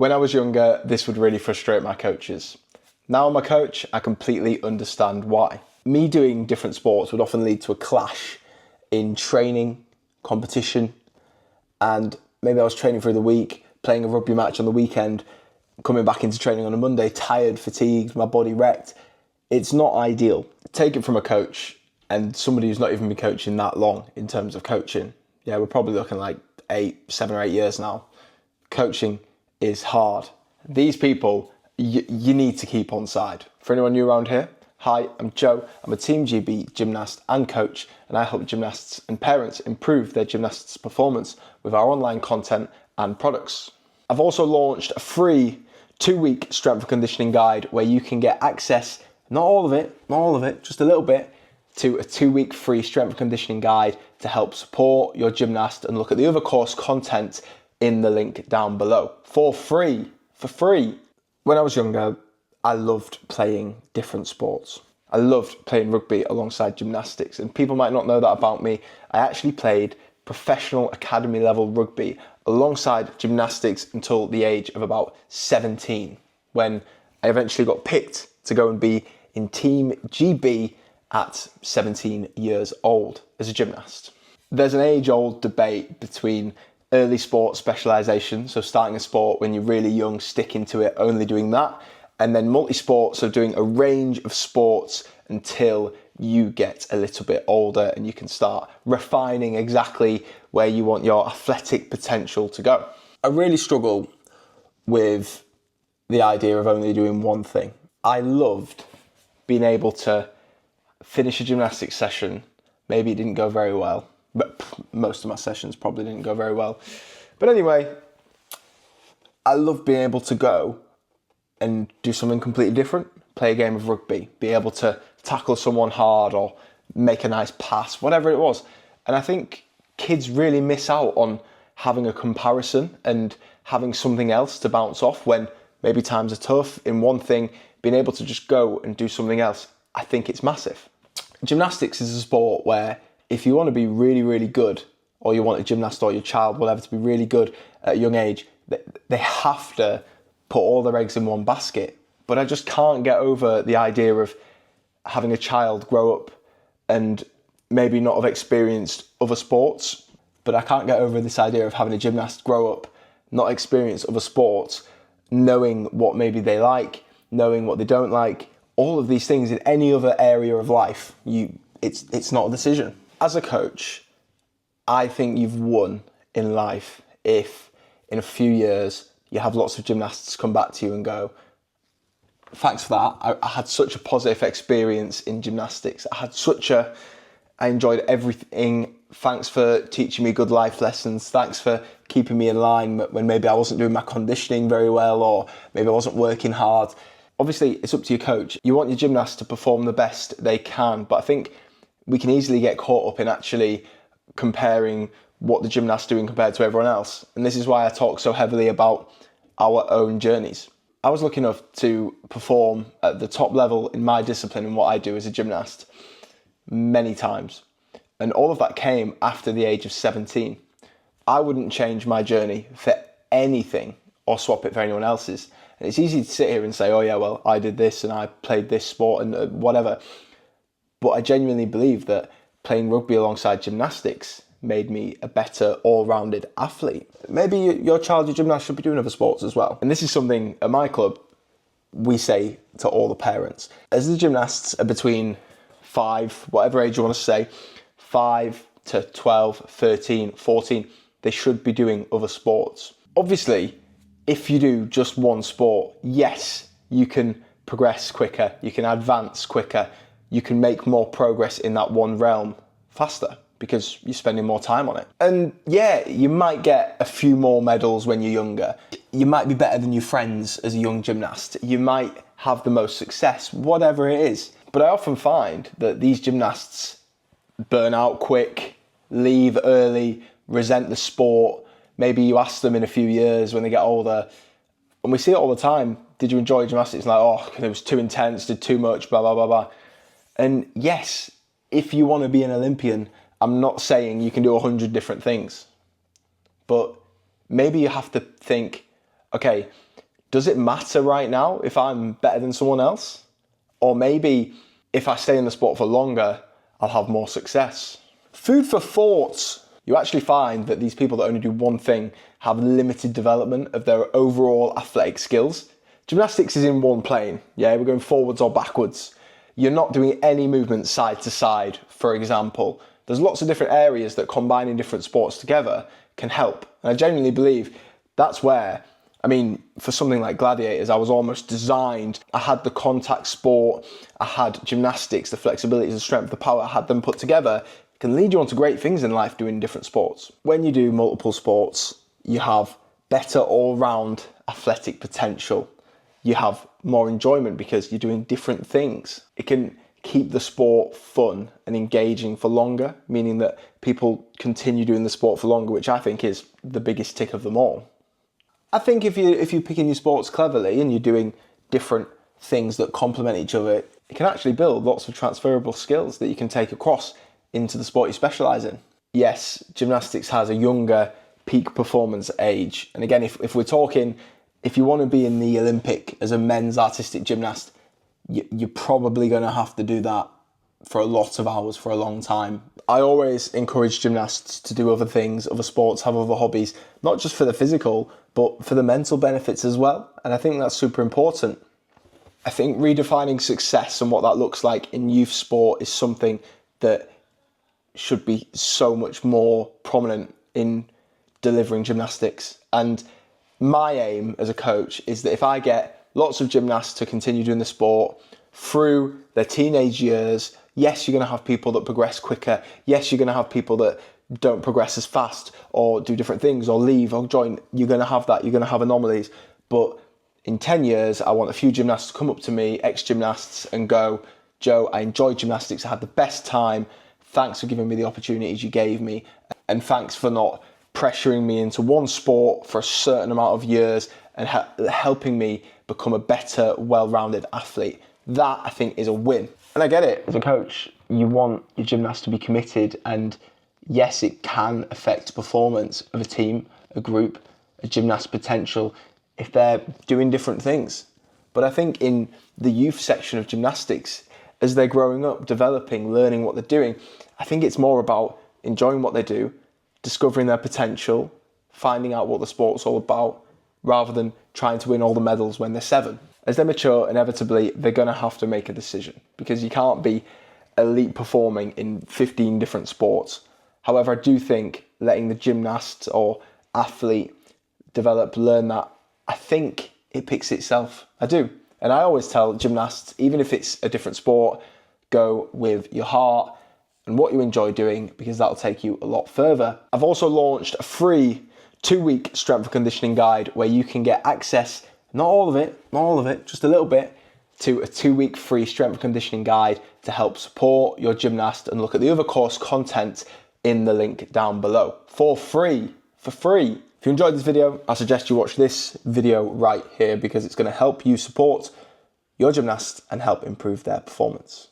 When I was younger, this would really frustrate my coaches. Now I'm a coach, I completely understand why. Me doing different sports would often lead to a clash in training, competition, and maybe I was training through the week, playing a rugby match on the weekend, coming back into training on a Monday, tired, fatigued, my body wrecked. It's not ideal. Take it from a coach and somebody who's not even been coaching that long in terms of coaching. Yeah, we're probably looking like 7 or 8 years now. Coaching is hard. These people, you need to keep on side. For anyone new around here, hi, I'm Joe. I'm a Team GB gymnast and coach, and I help gymnasts and parents improve their gymnasts' performance with our online content and products. I've also launched a free 2-week strength and conditioning guide where you can get access, not all of it, just a little bit, to a 2-week free strength and conditioning guide to help support your gymnast and look at the other course content in the link down below for free. When I was younger, I loved playing different sports. I loved playing rugby alongside gymnastics, and people might not know that about me. I actually played professional academy level rugby alongside gymnastics until the age of about 17, when I eventually got picked to go and be in Team GB at 17 years old as a gymnast. There's an age-old debate between early sport specialisation, so starting a sport when you're really young, sticking to it, only doing that, and then multi-sport, so doing a range of sports until you get a little bit older and you can start refining exactly where you want your athletic potential to go. I really struggle with the idea of only doing one thing. I loved being able to finish a gymnastics session. Maybe it didn't go very well, but most of my sessions probably didn't go very well. But anyway, I love being able to go and do something completely different, play a game of rugby, be able to tackle someone hard or make a nice pass, whatever it was. And I think kids really miss out on having a comparison and having something else to bounce off when maybe times are tough in one thing. Being able to just go and do something else, I think it's massive. Gymnastics is a sport where if you want to be really, really good, or you want a gymnast or your child, whatever, to be really good at a young age, they have to put all their eggs in one basket. But I just can't get over the idea of having a child grow up and maybe not have experienced other sports. But I can't get over this idea of having a gymnast grow up, not experience other sports, knowing what maybe they like, knowing what they don't like, all of these things in any other area of life. It's not a decision. As a coach, I think you've won in life if in a few years you have lots of gymnasts come back to you and go, thanks for that. I had such a positive experience in gymnastics. I enjoyed everything. Thanks for teaching me good life lessons. Thanks for keeping me in line when maybe I wasn't doing my conditioning very well, or maybe I wasn't working hard. Obviously, it's up to your coach. You want your gymnasts to perform the best they can, but I think we can easily get caught up in actually comparing what the gymnast's doing compared to everyone else. And this is why I talk so heavily about our own journeys. I was lucky enough to perform at the top level in my discipline and what I do as a gymnast many times. And all of that came after the age of 17. I wouldn't change my journey for anything or swap it for anyone else's. And it's easy to sit here and say, oh yeah, well, I did this and I played this sport and whatever. But I genuinely believe that playing rugby alongside gymnastics made me a better all-rounded athlete. Maybe your child, your gymnast, should be doing other sports as well. And this is something at my club we say to all the parents. As the gymnasts are between 5, whatever age you want to say, 5 to 12, 13, 14, they should be doing other sports. Obviously, if you do just one sport, yes, you can progress quicker, you can advance quicker, you can make more progress in that one realm faster because you're spending more time on it. And yeah, you might get a few more medals when you're younger. You might be better than your friends as a young gymnast. You might have the most success, whatever it is. But I often find that these gymnasts burn out quick, leave early, resent the sport. Maybe you ask them in a few years when they get older, and we see it all the time. Did you enjoy gymnastics? Like, oh, it was too intense, did too much, blah, blah, blah, blah. And yes, if you want to be an Olympian, I'm not saying you can do 100 different things, but maybe you have to think, Okay, does it matter right now if I'm better than someone else? Or maybe if I stay in the sport for longer, I'll have more success. Food for thought. You actually find that these people that only do one thing have limited development of their overall athletic skills. Gymnastics is in one plane, yeah, we're going forwards or backwards. You're not doing any movement side to side, for example. There's lots of different areas that combining different sports together can help. And I genuinely believe that's where, for something like gladiators, I was almost designed. I had the contact sport, I had gymnastics, the flexibility, the strength, the power, I had them put together. It can lead you on to great things in life doing different sports. When you do multiple sports, you have better all-round athletic potential. You have more enjoyment because you're doing different things. It can keep the sport fun and engaging for longer, meaning that people continue doing the sport for longer, which I think is the biggest tick of them all. I think if you're picking your sports cleverly and you're doing different things that complement each other, it can actually build lots of transferable skills that you can take across into the sport you specialise in. Yes, gymnastics has a younger peak performance age. And again, if we're talking, if you want to be in the Olympic as a men's artistic gymnast, you're probably going to have to do that for a lot of hours for a long time. I always encourage gymnasts to do other things, other sports, have other hobbies, not just for the physical, but for the mental benefits as well. And I think that's super important. I think redefining success and what that looks like in youth sport is something that should be so much more prominent in delivering gymnastics. And my aim as a coach is that if I get lots of gymnasts to continue doing the sport through their teenage years, yes, you're going to have people that progress quicker. Yes, you're going to have people that don't progress as fast or do different things or leave or join. You're going to have that. You're going to have anomalies. But in 10 years, I want a few gymnasts to come up to me, ex-gymnasts, and go, Joe, I enjoyed gymnastics. I had the best time. Thanks for giving me the opportunities you gave me. And thanks for not pressuring me into one sport for a certain amount of years and helping me become a better, well-rounded athlete. That, I think, is a win. And I get it. As a coach, you want your gymnasts to be committed, and yes, it can affect performance of a team, a group, a gymnast's potential if they're doing different things. But I think in the youth section of gymnastics, as they're growing up, developing, learning what they're doing, I think it's more about enjoying what they do, discovering their potential, finding out what the sport's all about, rather than trying to win all the medals when they're 7. As they mature, inevitably, they're going to have to make a decision because you can't be elite performing in 15 different sports. However, I do think letting the gymnast or athlete develop, learn that, I think it picks itself. I do. And I always tell gymnasts, even if it's a different sport, go with your heart and what you enjoy doing, because that'll take you a lot further. I've also launched a free 2-week strength and conditioning guide where you can get access, not all of it, just a little bit, to a 2-week free strength and conditioning guide to help support your gymnast, and look at the other course content in the link down below for free. If you enjoyed this video, I suggest you watch this video right here because it's going to help you support your gymnast and help improve their performance.